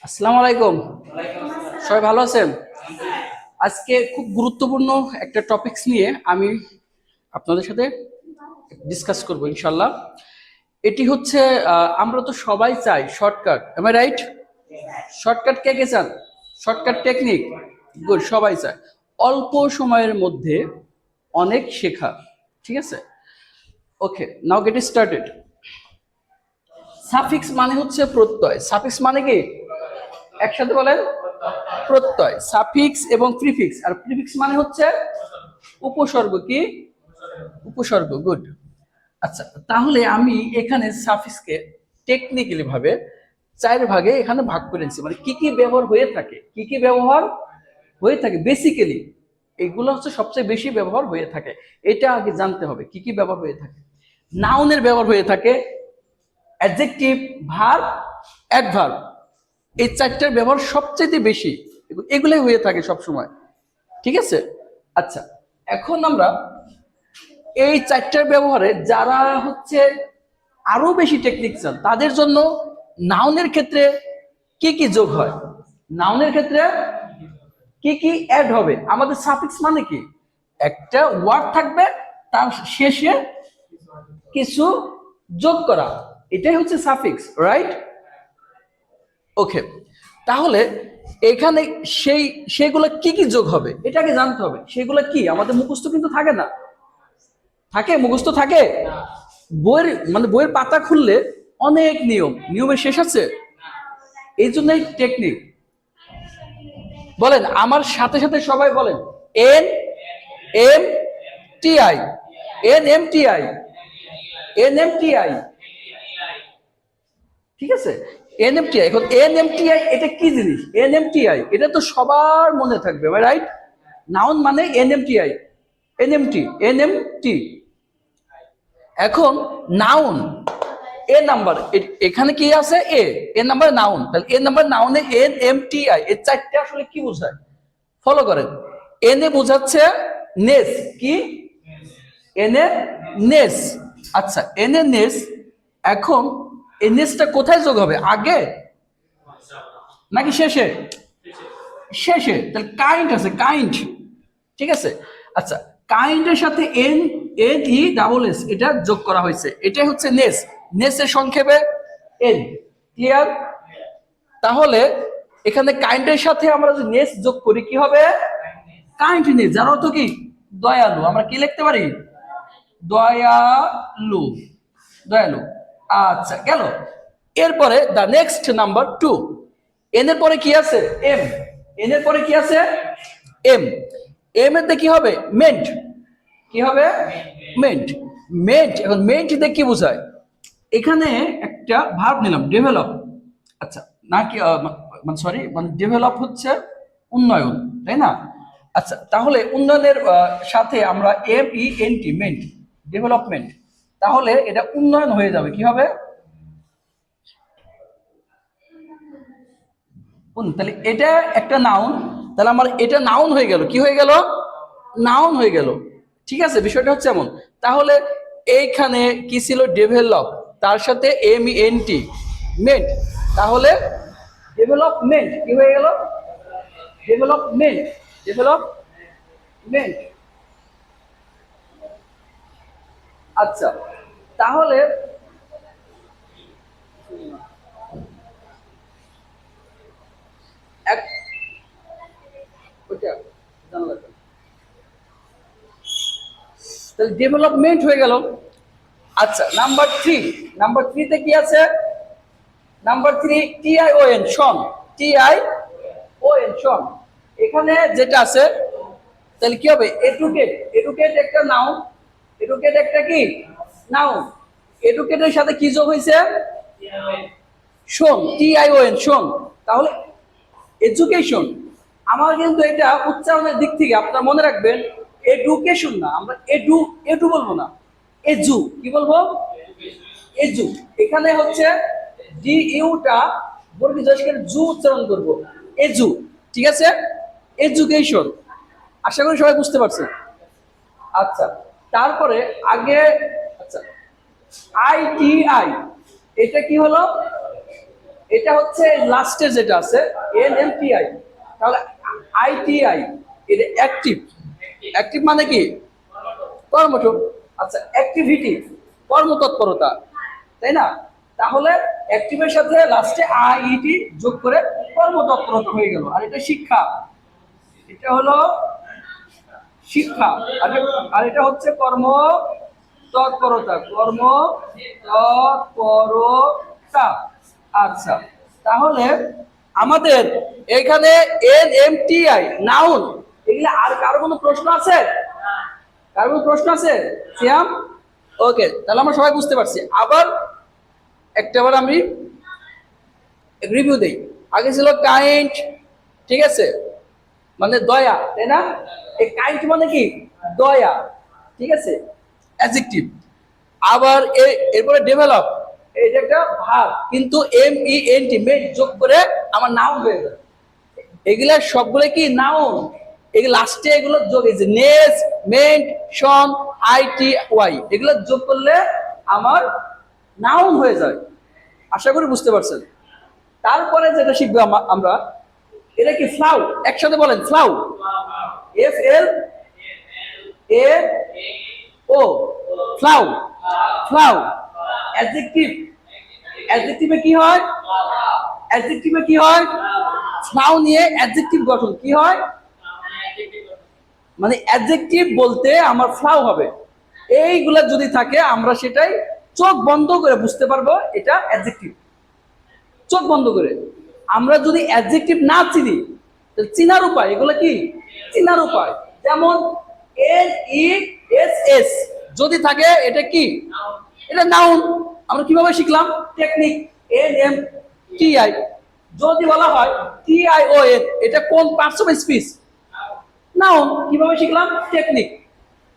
আসসালামু আলাইকুম। সবাই ভালো আছেন? আজকে খুব গুরুত্বপূর্ণ একটা টপিকস নিয়ে আমি আপনাদের সাথে ডিসকাস করব ইনশাল্লাহ। এটি হচ্ছে আমরা তো সবাই চাই shortcut, am I right? Shortcut কে কে চান? শর্টকাট টেকনিক, গুড, সবাই চায় অল্প সময়ের মধ্যে অনেক শেখা। ঠিক আছে, ওকে, নাও গেট স্টার্টেড। সাফিক্স মানে হচ্ছে প্রত্যয়। সাফিক্স মানে কি? একসাথে বলেন, প্রত্যয়। সাফিক্স এবং প্রিফিক্স, আর প্রিফিক্স মানে হচ্ছে উপসর্গ। কি? উপসর্গ, গুড। আচ্ছা, তাহলে আমি এখানে সাফিক্সকে টেকনিক্যালি ভাবে চার ভাগে এখানে ভাগ করে নিচ্ছি, মানে কি কি ব্যবহার হয়ে থাকে, কি কি ব্যবহার হয়ে থাকে বেসিক্যালি, এগুলো হচ্ছে সবচেয়ে বেশি ব্যবহার হয়ে থাকে। এটা আগে জানতে হবে কি কি ব্যবহার হয়ে থাকে। নাউনের ব্যবহার হয়ে থাকে, অ্যাডজেক্টিভ, ভার্ব, অ্যাডভার্ব, এই চারটার ব্যবহার সবচেয়ে বেশি, এগুলোই হয়ে থাকে সব সময়। ঠিক আছে, আচ্ছা, এখন আমরা এই চারটার ব্যবহারে যারা হচ্ছে আরো বেশি টেকনিক চান তাদের জন্য নাউনের ক্ষেত্রে কি কি যোগ হয়, নাউনের ক্ষেত্রে কি কি অ্যাড হবে। আমাদের সাফিক্স মানে কি? একটা ওয়ার্ড থাকবে, তার শেষে কিছু যোগ করা, এটাই হচ্ছে সাফিক্স, রাইট? ওকে, তাহলে এখানে সেইগুলো কি কি যোগ হবে এটাকে জানতে হবে। সেগুলো কি আমাদের মুখস্থ কিন্তু থাকে না। থাকে? মুখস্থ থাকে? বইয়ের মানে বইয়ের পাতা খুললে অনেক নিয়ম, নিয়মের শেষ আছে। এই জন্যই টেকনিক। বলেন আমার সাথে সাথে সবাই বলেন, N M T I, N M T I, N M T I. ঠিক আছে, এনএমটিআই। এখন এনএমটিআই এটা কি জিনিস? এনএমটিআই এটা তো সবার মনে থাকবে, রাইট? নাউন মানে এনএমটিআই, এনএমটি, এনএমটি। এখন নাউন এ নাম্বার, এখানে কি আছে? এ নাম্বার নাউন, তাহলে এ নাম্বার নাউনে এনএমটিআই এর চারটে আসলে কি বোঝায়? ফলো করেন। এনে বোঝাচ্ছে নেস। কি? এনে নেস। আচ্ছা, এনে নেস। এখন এই নেসটা কোথায় যোগ হবে? আগে নাকি শেষে? শেষে। তাহলে কাইন্ড আছে, কাইন্ড। ঠিক আছে, আচ্ছা, কাইন্ডের সাথে N, N E double S এটা যোগ করা হয়েছে, এটাই হচ্ছে নেস। নেসের সংক্ষেপে এন। ক্লিয়ার? তাহলে এখানে কাইন্ডের সাথে আমরা যদি নেস যোগ করি কি হবে? কাইন্ডনেস, যার অর্থ কি? দয়ালু। আমরা কি লিখতে পারি? দয়ালু, দয়ালু। আচ্ছা, গেল। এরপরে the next number two, N এর পরে কি আছে? এম। এন এর পরে কি আছে? এম। এম এর কি হবে? মেন্ট। কি হবে? মেন্ট। মেন্ট। এখন মেন্ট দিয়ে কি বোঝায়? এখানে একটা ভার্ব নিলাম, ডেভেলপ। আচ্ছা, নাকি মানে সরি, মানে ডেভেলপ হচ্ছে উন্নয়ন, তাই না? আচ্ছা, তাহলে উন্নয়নের সাথে আমরা M E N T, ment, development, তাহলে এটা উন্নয়ন হয়ে যাবে। কি হবে? তাহলে এটা একটা নাউন, তাহলে আমার এটা নাউন হয়ে গেল। কি হয়ে গেল? নাউন হয়ে গেল। ঠিক আছে, বিষয়টা হচ্ছে এমন। তাহলে এইখানে কি ছিল? ডেভেলপ, তার সাথে এম এন টি, মেন্ট, তাহলে ডেভেলপমেন্ট কি হয়ে গেল? Development, development. আচ্ছা, তাহলে এক ওইটা জানলা, তাহলে ডেভেলপমেন্ট হয়ে গেল। আচ্ছা, নাম্বার থ্রি, নাম্বার থ্রিতে কি আছে? নাম্বার থ্রি টিআইওএন, শন, টিআইওএন, শন। এখানে যেটা আছে তাহলে কি হবে? এডুকেট। এডুকেট একটা নাউন, এডুকেট একটা কি নাউন, এডুকেটের সাথে কি যোগ হয়েছে? শোন, টিআইওএন, শোন। তাহলে এডুকেশন। আমার কিন্তু এটা উচ্চারণের দিক থেকে আপনারা মনে রাখবেন, এডুকেশন না, আমরা এডু, এডু বলবো না, এজু। কি বলবো? এজু। এখানে হচ্ছে ডি ইউটা বর্গী জস্কের জু উচ্চারণ করব, এজু। ঠিক আছে, এডুকেশন। আশা করি সবাই বুঝতে পারছেন। আচ্ছা, তারপরে আগে, আচ্ছা, আইটিআই এটা কি হলো? এটা হচ্ছে লাস্টের যেটা আছে NMTI, তাহলে ITI এটা অ্যাক্টিভ। অ্যাক্টিভ মানে কি? কর্মঠ। আচ্ছা, অ্যাক্টিভিটি কর্মতৎপরতা, তাই না? তাহলে অ্যাক্টিভের সাথে লাস্টে IET যোগ করে কর্মতৎপরতা হয়ে গেল। আর এটা শিক্ষা, এটা হলো শিক্ষা। আর এটা হচ্ছে কর্ম তৎপরতা, কর্ম তৎপরতা। আচ্ছা, তাহলে আমাদের এখানে NMTI নাউন, এগুলা আর কারো কোনো প্রশ্ন আছে? কারো কোনো প্রশ্ন আছে সিয়াম? ওকে, তাহলে আমরা সবাই বুঝতে পারছি। আবার একটাবার আমি রিভিউ দেই। আগে ছিল কাইন্ড, ঠিক আছে, মানে দয়া, তাই না? এই কাইন্ড মানে কি? দয়া, ঠিক আছে, অ্যাডজেক্টিভ। আবার এরপরে ডেভেলপ, এটা একটা ভার্ব, কিন্তু MENT মেন্ট যোগ করে আমার নাউন হয়ে যায়। এগুলা সবগুলো কি নাউন? এগুলো লাস্টে এগুলো যোগ, এই যে নেস, মেন্ট, শন, ITY এগুলো যোগ করলে আমার নাউন হয়ে যায়। আশা করি বুঝতে পারছেন। তারপরে যেটা শিখবো আমরা, এটা কি ফ্লাউ? একসাথে বলেন ফ্লাউ। FLAO, ফ্লাউ। ফ্লাউ অ্যাডজেক্টিভ। অ্যাডজেক্টিভে কি হয়? অ্যাডজেক্টিভে কি হয়? ফ্লাউ নিয়ে অ্যাডজেক্টিভ গঠন কি হয়? মানে অ্যাডজেক্টিভ বলতে আমার ফ্লাউ হবে। এইগুলা যদি থাকে আমরা সেটাই চোখ বন্ধ করে বুঝতে পারবো এটা অ্যাডজেক্টিভ। চোখ বন্ধ করে। আমরা যদি অ্যাডজেক্টিভ না চিনি, তাহলে চিনার উপায়, এগুলো কি চিনার উপায়? যেমন NESS যদি থাকে এটা কি? এটা নাউন। আমরা কিভাবে শিখলাম? টেকনিক। NMTI যদি বলা হয় TION, এটা কোন পার্টস অফ স্পিচ? নাউন। কিভাবে শিখলাম? টেকনিক।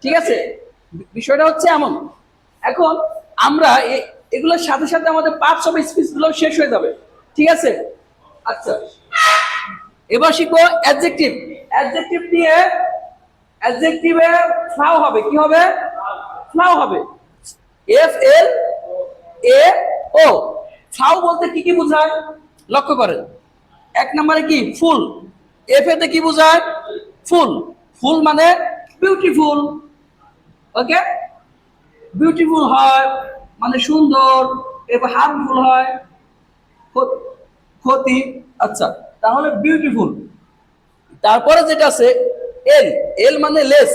ঠিক আছে, বিষয়টা হচ্ছে এমন। এখন আমরা এগুলোর সাথে সাথে আমাদের পার্টস অফ স্পিচ গুলো শেষ হয়ে যাবে, ঠিক আছে? আচ্ছা, এবার শিখবো অ্যাডজেক্টিভ। অ্যাডজেক্টিভ দিয়ে অ্যাডজেক্টিভে ফ্লাউ হবে, কি হবে? ফ্লাউ হবে। FLAO। ফ্লাউ বলতে কি কি বোঝায় লক্ষ্য করেন। এক নম্বরে কি? ফুল। এফ এতে কি বোঝায়? ফুল। ফুল মানে বিউটিফুল। ওকে, বিউটিফুল হয় মানে সুন্দর। এবার হার্মফুল হয় ক্ষতি। আচ্ছা, তাহলে বিউটিফুল। তারপরে যেটা আছে এল। এল মানে লেস।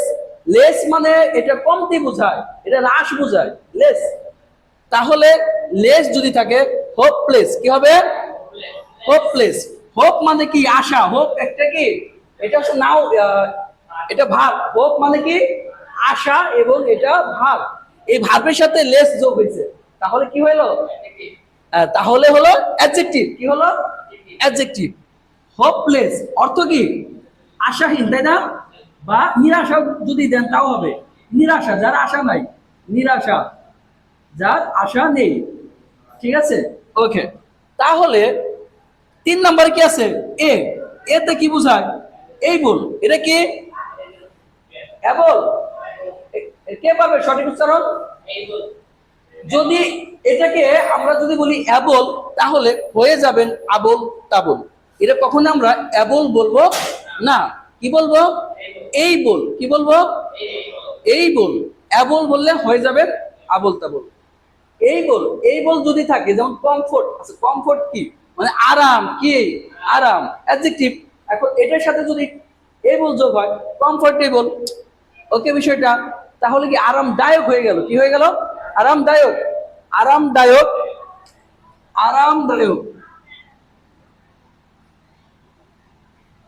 লেস মানে এটা কমতি বোঝায়, এটা হ্রাস বোঝায়, লেস। তাহলে লেস যদি থাকে হোপলেস, কি হবে? হোপলেস। হোপ মানে কি? আশা। হোপ একটা কি? এটা হচ্ছে নাও, এটা ভার্ব। হোপ মানে কি? আশা, এবং এটা ভার্ব। এই ভার্বের সাথে লেস যোগ হয়েছে, তাহলে কি হলো? তাহলে হলো অ্যাডজেক্টিভ। কি হলো? অ্যাডজেক্টিভ। হোপলেস অর্থ কি? আশাহীন, তাই না? বা নিরাশা যদি দেন তাও হবে। নিরাশা, যার আশা নাই, নিরাশা, যার আশা নেই। ঠিক আছে, ওকে। তাহলে 3 নম্বরে কি আছে? এ। এতে কি বোঝায়? এই বল। এটা কি? এবল। কে পাবে সঠিক উচ্চারণ? যদি এটাকে আমরা যদি বলি এবল, তাহলে হয়ে যাবেন আবল তাবল। এটা কখনো আমরা এবল বলবো না। কি বলবো? এই বল। কি বলবো? এই বল। এবল বললে হয়ে যাবেন আবল তাবল। এই বল, এই বল যদি থাকে, যেমন কমফোর্ট আছে। কমফোর্ট কি? মানে আরাম। কি? আরাম, অ্যাডজেক্টিভ। এখন এটার সাথে যদি এই বল যোগ হয়, কমফোর্টেবল। ওকে বিষয়টা, তাহলে কি আরামদায়ক হয়ে গেল। কি হয়ে গেল? আরামদায়ক। আরামদায়ক। আরামদায়ক।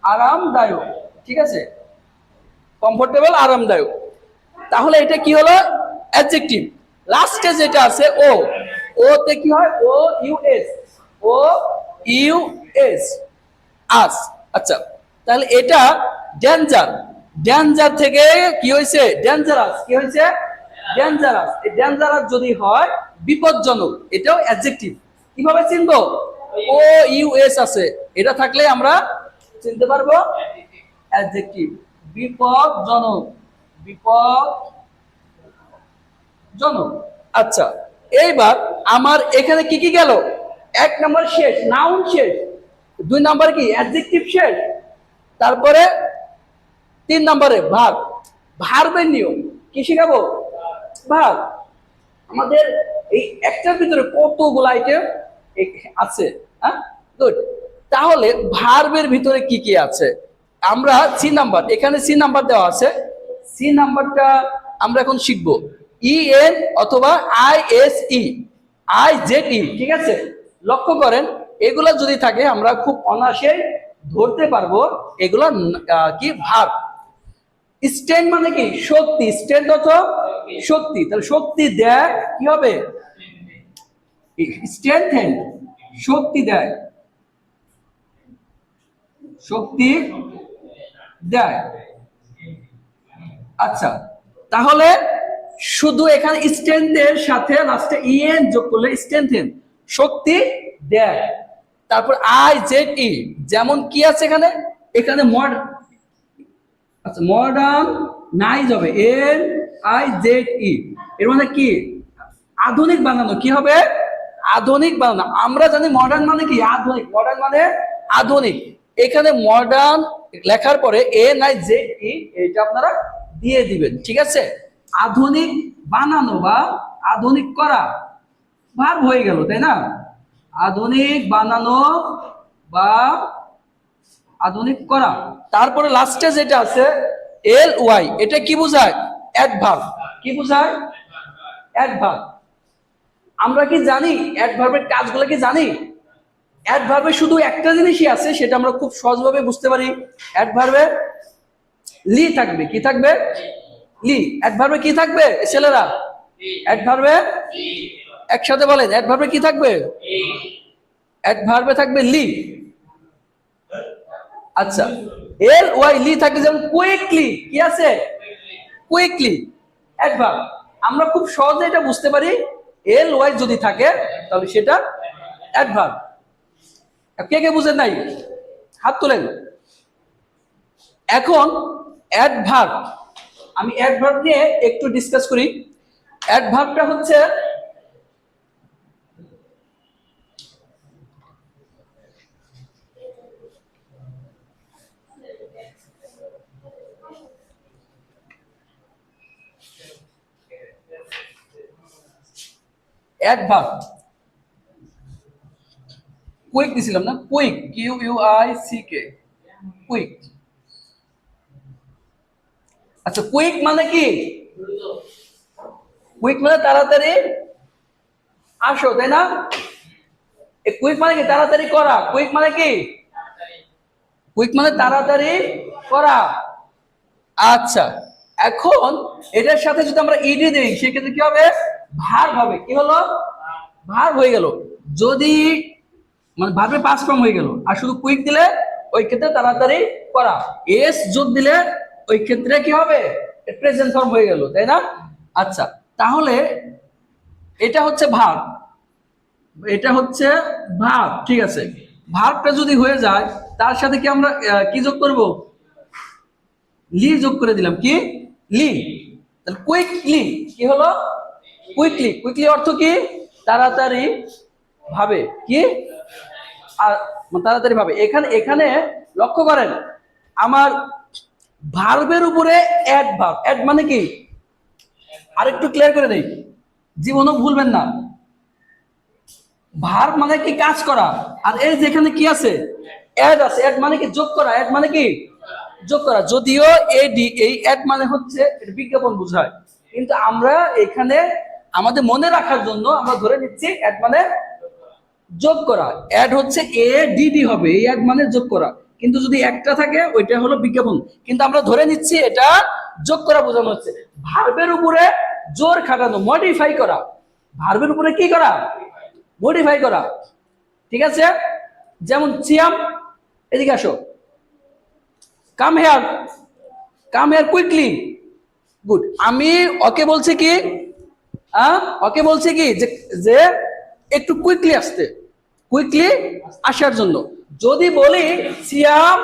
আরামদায়ক, ঠিক আছে? কমফোর্টেবল, আরামদায়ক। তাহলে এটা কি হলো? অ্যাডজেক্টিভ। লাস্টে যেটা আছে ও, ওতে কি হয়? OUS। OUS, আস। আচ্ছা, তাহলে এটা ডেঞ্জার। ডেঞ্জার থেকে কি হয়েছে? ডেঞ্জারাস। কি হয়েছে? ডেঞ্জারাস। এই ডেঞ্জারাস যদি হয় বিপজ্জনক, এটাও অ্যাডজেক্টিভ। কিভাবে চিনবো? OUS আছে, এটা থাকলে আমরা চিনতে পারবো অ্যাডজেক্টিভ। বিপজ্জনক। বিপজ্জনক। আচ্ছা, এইবার আমার এখানে কি কি গেল? এক নাম্বার শেষ, নাউন শেষ। 2 নাম্বার কি অ্যাডজেক্টিভ শেষ। তারপরে 3 নম্বরে ভার্ব। ভার্বের নিয়ম কি শিখাবো? ভার্ব। আমাদের এই একটার ভিতরে কতগুলো আইটেম আছে, হ্যাঁ গুড। তাহলে ভার্বের ভিতরে কি কি আছে? আমরা সি নাম্বার, এখানে সি নাম্বার দেওয়া আছে, সি নাম্বারটা আমরা এখন শিখবো। ই এন অথবা I S E, I Z E, ঠিক আছে? লক্ষ্য করেন এগুলা যদি থাকে আমরা খুব অনায়াসে ধরতে পারবো এগুলা কি ভার্ব। স্ট্রেন্থ মানে কি শক্তি, স্ট্রেন্থ অর্থ শক্তি, তাহলে শক্তি দেয় কি হবে? স্ট্রেংথেন, শক্তি দেয়, শক্তি দেয়। আচ্ছা, তাহলে শুধু এখানে স্ট্রেংথের সাথে লাস্টে ইএন যোগ করলে স্ট্রেংথেন, শক্তি দেয়। তারপর আই জেড ই, যেমন কি আছে এখানে, এখানে মডার্ন, আচ্ছা মডার্ন নাইজ হবে, এন আই জেড ই, এর মানে কি আধুনিক বানানো, কি হবে? আধুনিক বানানো। আমরা জানি মডার্ন মানে কি আধুনিক, মডার্ন মানে আধুনিক। এখানে মডার্ন লেখার পরে এন আই জেড ই এটা আপনারা দিয়ে দিবেন, ঠিক আছে? আধুনিক বানানো বা আধুনিক করা ভার্ব হয়ে গেল, তাই না? আধুনিক বানানো বা আধুনিক করা। তারপরে লাস্টে যেটা আছে এল ওয়াই, এটা কি বোঝায়? অ্যাডভার্ব। কি বোঝায়? অ্যাডভার্ব। আমরা কি জানি অ্যাডভার্বের কাজগুলো কি জানি? অ্যাডভার্বে শুধু একটা জিনিসই আছে, সেটা আমরা খুব সহজভাবে বুঝতে পারি। অ্যাডভার্বে লি থাকবে, কি থাকবে? লি। অ্যাডভার্বে কি থাকবে ছেলেরা? অ্যাডভার্বে একসাথে বলেন, অ্যাডভার্বে কি থাকবে? অ্যাডভার্বে থাকবে লি। আচ্ছা, এল ওয়াই লি থাকে, যেমন কুইকলি, কি আছে? Quickly adverb. আমরা খুব সহজে এটা বুঝতে পারি, এল ওয়াই যদি থাকে তাহলে সেটা অ্যাডভার্ব। কে কে বুঝেন নাই হাত তোলেন। এখন অ্যাডভার্ব, আমি অ্যাডভার্ব নিয়ে একটু ডিসকাস করি। অ্যাডভার্বটা হচ্ছে অ্যাডভার্ব, কুইক দিছিলাম না, quick, Q U I C K, quick. আচ্ছা, কুইক মানে কি? কুইক মানে তাড়াতাড়ি আসো, তাই না? কুইক মানে কি? তাড়াতাড়ি করা। কুইক মানে কি? কুইক মানে তাড়াতাড়ি করা। আচ্ছা, এখন এটার সাথে যদি আমরা ইডি দেই সেক্ষেত্রে কি হবে? ভার্ব হবে। কি হলো? ভার্ব হয়ে গেল। যদি মানে ভার্বের পাস্ট ফর্ম হয়ে গেল। আর শুধু কুইক দিলে ওই ক্ষেত্রে তাড়াতাড়ি করা। এস যোগ দিলে ওই ক্ষেত্রে কি হবে? প্রেজেন্ট ফর্ম হয়ে গেল, তাই না? আচ্ছা, তাহলে এটা হচ্ছে ভার্ব, এটা হচ্ছে ভার্ব, ঠিক আছে? ভার্বটা যদি হয়ে যায় তার সাথে কি আমরা কি যোগ করব? লি যোগ করে দিলাম, কি? লি। তাহলে কুইকলি কি হলো? কুইকলি। কুইকলি অর্থ কি? তাড়াতাড়ি ভাবে, কি? আর তাড়াতাড়ি ভাবে। এখানে এখানে লক্ষ্য করেন আমার ভার্বের উপরে অ্যাডভার্ব। অ্যাড মানে কি? আরেকটু ক্লিয়ার করে দেই, জীবনও ভুলবেন না। ভার্ব মানে কি? কাজ করা। আর এই যেখানে কি আছে? অ্যাড আছে। অ্যাড মানে কি? যোগ করা। অ্যাড মানে কি? যোগ করা। যদিও এডি, এই অ্যাড মানে হচ্ছে বিজ্ঞাপন বোঝায়, কিন্তু আমরা এখানে আমাদের মনে রাখার জন্য আমরা ধরে নিচ্ছি অ্যাড মানে যোগ করা। অ্যাড হচ্ছে এ ডিডি হবে, এই অ্যাড মানে যোগ করা। কিন্তু যদি একটা থাকে ওইটা হলো বিজ্ঞাপন, কিন্তু আমরা ধরে নিচ্ছি এটা যোগ করা বোঝানো হচ্ছে। ভার্বের উপরে জোর খাটানো, মডিফাই করা। ভার্বের উপরে কি করা? মডিফাই করা, ঠিক আছে? যেমন সিয়াম, এদিকে আসো, come here, come here quickly. Good. আমি ওকে বলছি কি, ওকে বলছি কি যে একটু কুইকলি আসতে, কুইকলি আসার জন্য। যদি বলি সিয়াম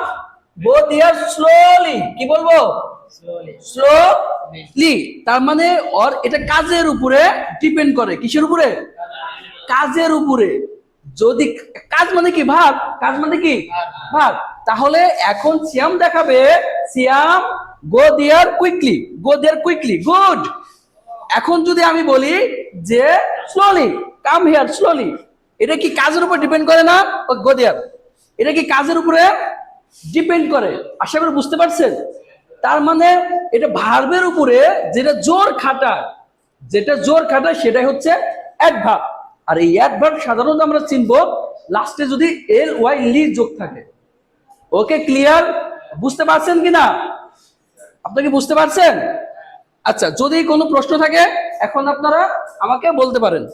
গো দেয়ার স্লোলি, কি বলবো? স্লোলি। তার মানে ওর এটা কাজের উপরে ডিপেন্ড করে। কিসের উপরে? কাজের উপরে। যদি কাজ মানে কি ভাগ, কাজ মানে কি ভাগ, তাহলে এখন সিয়াম দেখাবে সিয়াম গো দেয়ার কুইকলি, গো দেয়ার কুইকলি, গুড। এখন যদি আমি বলি যে স্লোলি কাম হিয়ার স্লোলি, এটা কি কাজের উপর ডিপেন্ড করে না? গো দেয়ার, এটা কি কাজের উপরে ডিপেন্ড করে? আশা করি বুঝতে পারছেন। তার মানে এটা ভার্বের উপরে যেটা জোর খাটায়, যেটা জোর খাটায় সেটাই হচ্ছে অ্যাডভার্ব। আর এই অ্যাডভার্ব সাধারণত আমরা চিনবো লাস্টে যদি এল ওয়াই লি যোগ থাকে। ওকে, ক্লিয়ার? বুঝতে পারছেন কিনা? আপনি কি বুঝতে পারছেন? আচ্ছা, যদি কোনো প্রশ্ন থাকে এখন আপনারা আমাকে বলতে পারেন।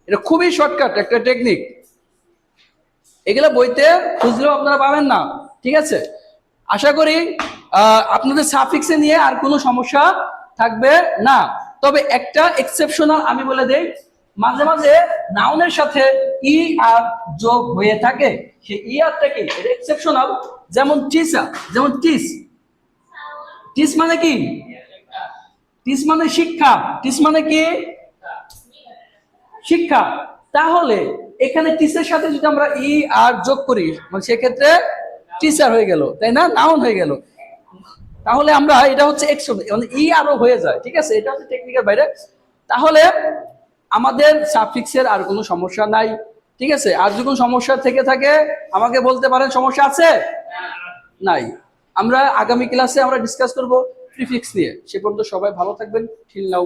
এটা খুবই শর্টকাট একটা টেকনিক, এগুলো বইতে খুঁজলেও আপনারা পাবেন না। ঠিক আছে, আশা করি আপনাদের সাফিক্সে নিয়ে আর কোনো সমস্যা থাকবে না। তবে একটা এক্সেপশনাল আমি বলে দেই, মাঝে মাঝে নাউনের সাথে ই আর যোগ হয়ে থাকে। সেই ই আরটা কি, এটা এক্সেপশনাল। যেমন টিসা, যেমন টিস, টিস মানে কি? টিস মানে শিক্ষা, টিস মানে কি? শিক্ষা। তাহলে এখানে টিসের সাথে যদি আমরা ই আর যোগ করি, মানে সেক্ষেত্রে টিচার হয়ে গেল, তাই না? নাউন হয়ে গেল। তাহলে আমরা এটা হচ্ছে মানে ই আরো হয়ে যায়। ঠিক আছে, এটা হচ্ছে টেকনিকের বাইরে। তাহলে আমাদের সাফিক্সের আর কোনো সমস্যা নাই। ঠিক আছে, আর যদি কোনো সমস্যা থেকে থাকে আমাকে বলতে পারেন। সমস্যা আছে? নাই। আমরা আগামী ক্লাসে আমরা ডিসকাস করব প্রিফিক্স নিয়ে। সে পর্যন্ত সবাই ভালো থাকবেন। ঠিক নাও,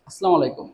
আসসালামু আলাইকুম।